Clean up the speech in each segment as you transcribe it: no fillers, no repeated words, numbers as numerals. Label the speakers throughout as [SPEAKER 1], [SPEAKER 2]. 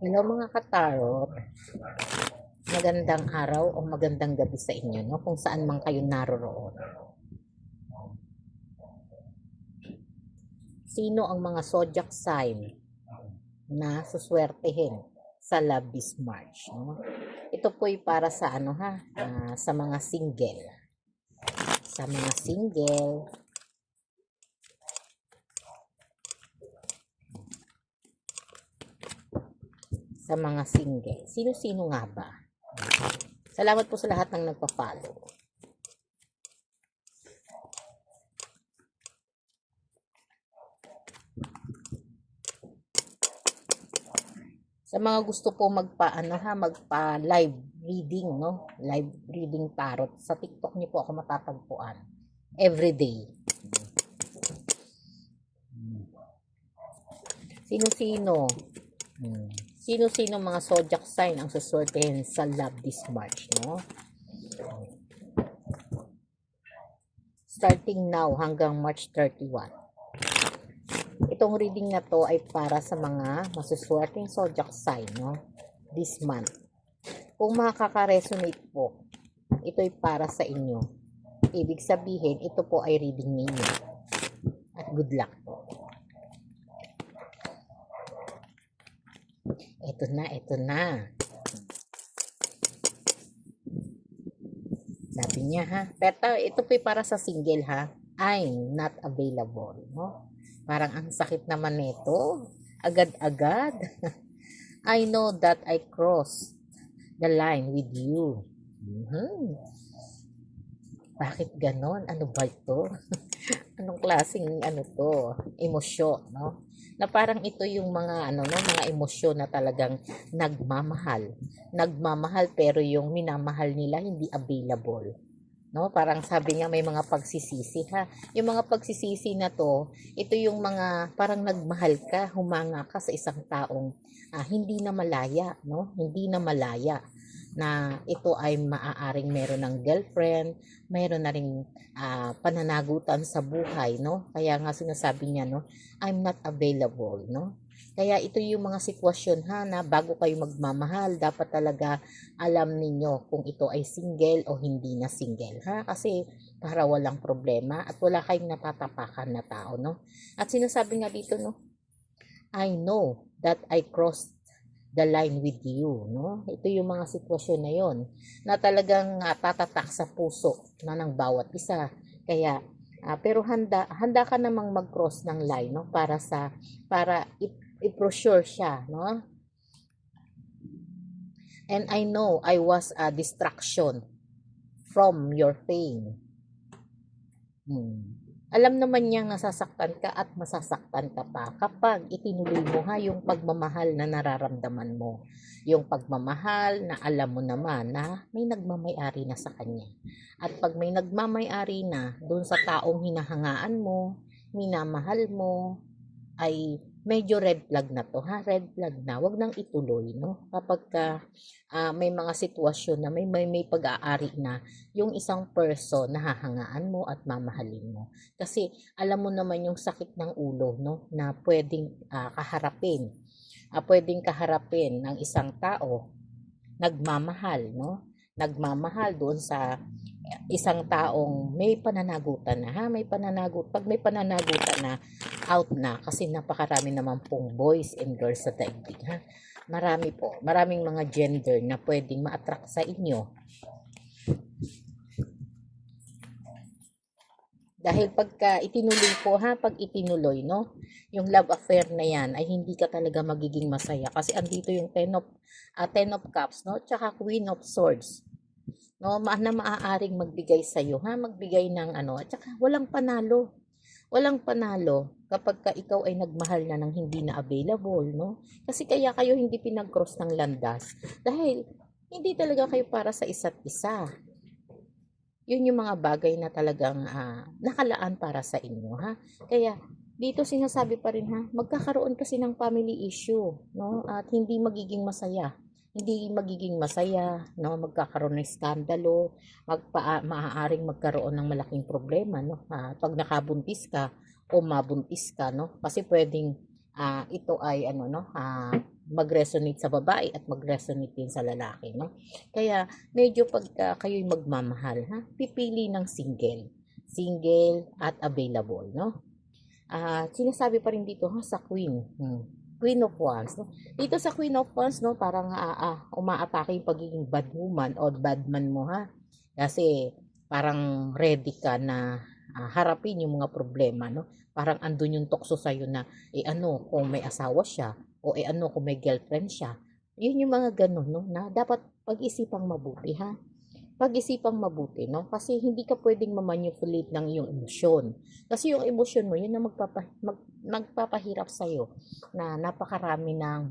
[SPEAKER 1] Hello mga katarot, magandang araw o magandang gabi sa inyo, no? Kung saan man kayo naroroon. Sino ang mga zodiac sign na suswertehin sa Love this March, no? Ito po'y para sa sa mga single. Sa mga single, Sino-sino nga ba? Salamat po sa lahat ng nagpa-follow. Sa mga gusto po magpa live reading, no? Live reading tarot. Sa TikTok niyo po ako matatagpuan. Everyday. Sino-sino? Sino-sino mga zodiac sign ang suswertehin sa Love this March, no? Starting now hanggang March 31. Itong reading na to ay para sa mga masuswerteng zodiac sign, no? This month. Kung makaka-resonate po, ito ay para sa inyo. Ibig sabihin, ito po ay reading ninyo. At good luck po. Ito na. Sabi niya ha. Pero ito po para sa single ha. I'm not available, no? Parang ang sakit naman nito. Agad-agad. I know that I crossed the line with you. Bakit ganon? Ano ba ito? Anong klaseng emosyon, no? Na parang ito yung mga mga emosyon na talagang nagmamahal. Nagmamahal pero yung minamahal nila hindi available. No, parang sabi niya may mga pagsisisi ha. Yung mga pagsisisi na to, ito yung mga parang nagmahal ka, humanga ka sa isang taong hindi na malaya, no? Hindi na malaya na ito ay maaaring meron ng girlfriend, meron na ring pananagutan sa buhay, no? Kaya nga sinasabi niya, no, I'm not available, no? Kaya ito yung mga sitwasyon ha, na bago kayo magmamahal, dapat talaga alam ninyo kung ito ay single o hindi na single ha, kasi para walang problema at wala kayong natatapakan na tao, no? At sinasabi nga dito, no, I know that I crossed the line with you, no? Ito yung mga sitwasyon na yon na talagang tatatak sa puso na ng bawat isa. Kaya pero handa ka namang mag-cross ng line, no? Para i-prosure siya, no? And I know I was a distraction from your pain. Alam naman niyang nasasaktan ka at masasaktan ka pa kapag itinuloy mo yung pagmamahal na nararamdaman mo. Yung pagmamahal na alam mo naman na may nagmamay-ari na sa kanya. At pag may nagmamay-ari na doon sa taong hinahangaan mo, minamahal mo, ay medyo red flag na to ha, red flag na, wag nang ituloy, no? Kapag may mga sitwasyon na may pag-aari na yung isang person na hahangaan mo at mamahalin mo. Kasi alam mo naman yung sakit ng ulo, no, na pwedeng kaharapin ng isang tao nagmamahal, no? Nagmamahal doon sa isang taong may pananagutan na ha, pag may pananagutan na, out na, kasi napakarami naman pong boys and girls sa daigdig ha. Maraming mga gender na pwedeng ma-attract sa inyo. Dahil pag itinuloy, no, yung love affair na yan, ay hindi ka talaga magiging masaya. Kasi andito yung ten of cups, no, tsaka queen of swords. No, na maaaring magbigay sa iyo, magbigay ng at saka walang panalo. Walang panalo kapag ka ikaw ay nagmahal na ng hindi na available, no? Kasi kaya kayo hindi pinag-cross ng landas dahil hindi talaga kayo para sa isa't isa. Yun yung mga bagay na talagang nakalaan para sa inyo, ha? Kaya dito sinasabi pa rin magkakaroon kasi ng family issue, no? At hindi magiging masaya. No? Magkakaroon ng skandalo, maaaring magkaroon ng malaking problema, no? Pag nakabuntis ka o mabuntis ka, no? Kasi pwedeng ito ay ano no, mag-resonate sa babae at mag-resonate din sa lalaki, no? Kaya medyo pagka kayo'y magmamahal, ha, pipili ng single at available, no? Sinasabi pa rin dito ha sa Queen. Queen of Wands, no? Dito sa Queen of Wands, no, parang umaatake yung pagiging bad woman o bad man mo, ha. Kasi parang ready ka na harapin yung mga problema, no? Parang andun yung tukso sa'yo na, ano kung may asawa siya o ano kung may girlfriend siya. Yun yung mga ganun, no, na dapat pag-isipang mabuti, ha. Pag-isipang mabuti, no? Kasi hindi ka pwedeng ma-manipulate ng iyong emosyon. Kasi yung emosyon mo, yun na magpapahirap sa'yo na napakarami ng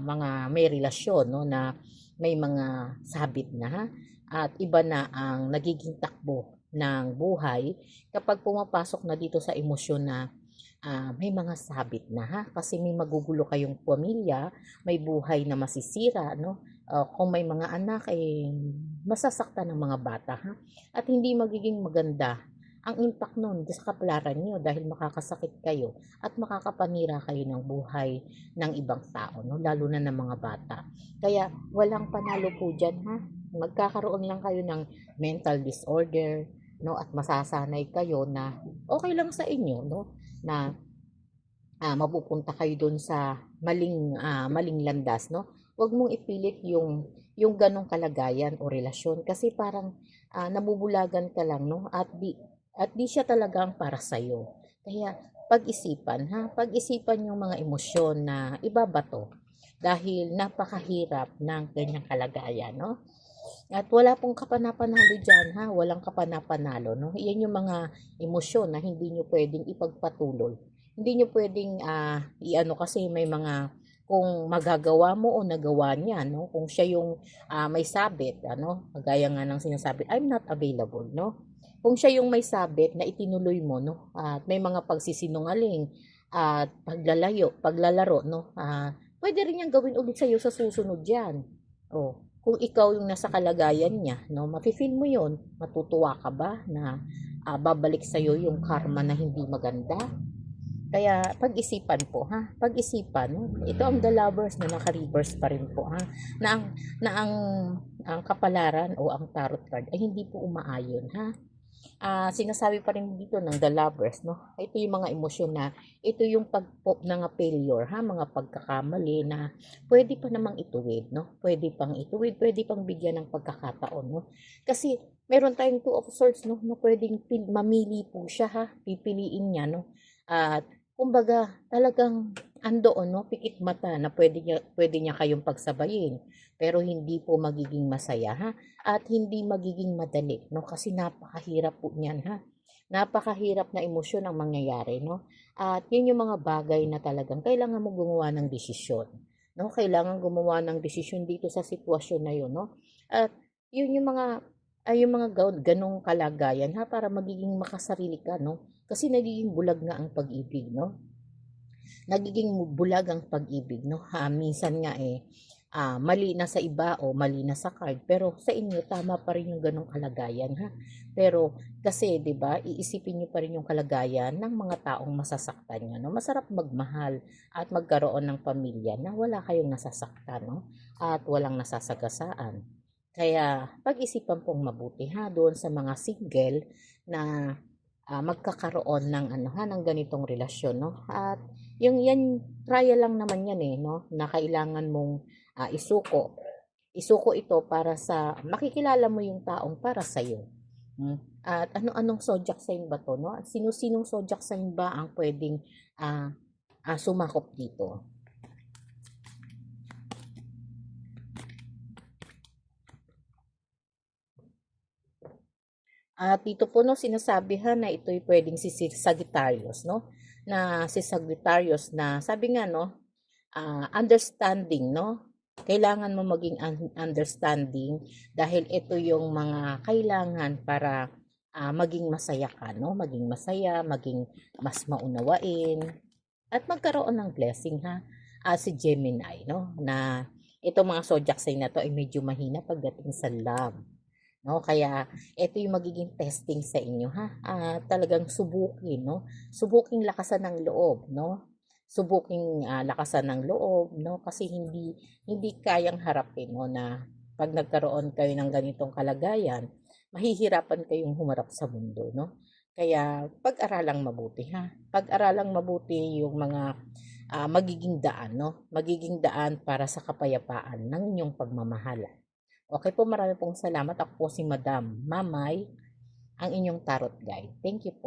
[SPEAKER 1] mga may relasyon, no? Na may mga sabit na, ha? At iba na ang nagiging takbo ng buhay kapag pumapasok na dito sa emosyon na may mga sabit na, ha? Kasi may magugulo kayong pamilya, may buhay na masisira, no? Kung may mga anak, masasaktan ng mga bata, ha? At hindi magiging maganda ang impact nun sa kapalaran nyo dahil makakasakit kayo at makakapanira kayo ng buhay ng ibang tao, no? Lalo na ng mga bata. Kaya walang panalo po dyan, ha? Magkakaroon lang kayo ng mental disorder, no? At masasanay kayo na okay lang sa inyo, no? Na mapupunta kayo doon sa maling landas, no? Huwag mong ipilit yung ganong kalagayan o relasyon kasi parang nabubulagan ka lang, no? At di siya talaga ang para sa iyo. Kaya pag-isipan, ha? Pag-isipan yung mga emosyon na ibabato dahil napakahirap ng ganyang kalagayan, no? At wala pong kapanapanalo diyan, ha? Walang kapanapanalo, no? Iyan yung mga emosyon na hindi nyo pwedeng ipagpatuloy. Hindi nyo pwedeng iano kasi may mga kung magagawa mo o nagawa niya, no? Kung siya yung may sabit, ano? Kagaya nga ng sinasabi, I'm not available, no? Kung siya yung may sabit na itinuloy mo, no? At may mga pagsisinungaling at paglalaro, no? Pwede rin niyang gawin ulit sa iyo sa susunod diyan. Oh, kung ikaw yung nasa kalagayan niya, no, mafe-feel mo yon, matutuwa ka ba na babalik sa iyo yung karma na hindi maganda? Kaya pag-isipan po, ha, pag-isipan, no? Ito ang The Lovers na naka-reverse pa rin po, ha, na ang kapalaran o ang tarot card ay hindi po umaayon, ha. Sinasabi pa rin dito ng The Lovers, no? Ito yung mga emosyon na, ito yung pag-pop ng failure, ha? Mga pagkakamali na pwede pa namang ituwid, no? Pwede pang ituwid, pwede pang bigyan ng pagkakataon, no? Kasi meron tayong two of swords, no? Na pwedeng mamili po siya, ha? Pipiliin niya, no? At kumbaga, talagang andoon, no? Pikit mata na pwede niya kayong pagsabayin. Pero hindi po magiging masaya, ha? At hindi magiging madali, no? Kasi napakahirap po niyan, ha? Napakahirap na emosyon ang mangyayari, no? At yun yung mga bagay na talagang kailangan mo gumawa ng desisyon, no? Kailangan gumawa ng desisyon dito sa sitwasyon na yun, no? At yun yung mga ganong kalagayan, ha? Para magiging makasarili ka, no? Kasi nagiging bulag nga ang pag-ibig, no? Nagiging bulag ang pag-ibig, no? Minsan nga mali na sa iba o mali na sa card, pero sa inyo tama pa rin yung ganong kalagayan, ha. Pero kasi 'di ba, iisipin niyo pa rin yung kalagayan ng mga taong masasaktan niyo, no. Masarap magmahal at magkaroon ng pamilya na wala kayong nasasaktan, no, at walang nasasagasaan. Kaya pag-isipan pong mabuti, ha, doon sa mga single na magkakaroon ng ano, ha, ng ganitong relasyon, no. At yung yan, trial lang naman yan, no, na kailangan mong isuko. Isuko ito para sa makikilala mo yung taong para sa iyo. At ano-anong zodiac sign ba to, no? Sino-sinong zodiac sign ba ang pwedeng sumakop dito? At dito po, no, sinasabihan na ito'y pwedeng si Sagittarius, no? Na si Sagittarius na sabi nga, no, understanding, no? Kailangan mo maging understanding dahil ito yung mga kailangan para maging masaya ka, no? Maging masaya, maging mas maunawain at magkaroon ng blessing, ha. Si Gemini, no? Na itong mga zodiac sign na to ay medyo mahina pagdating sa love, no? Kaya ito yung magiging testing sa inyo, ha. Talagang subukin, no? Subuking lakasan ng loob, no? subuking lakasan ng loob, no? Kasi hindi kayang harapin, no, na pag nagkaroon kayo ng ganitong kalagayan, mahihirapan kayong humarap sa mundo, no? Kaya pag-aralang mabuti, ha. Pag-aralang mabuti yung mga magiging daan, no? Magiging daan para sa kapayapaan ng inyong pagmamahal. Okay po, marami pong salamat. Ako po si Madam Mamay, ang inyong tarot guide. Thank you po.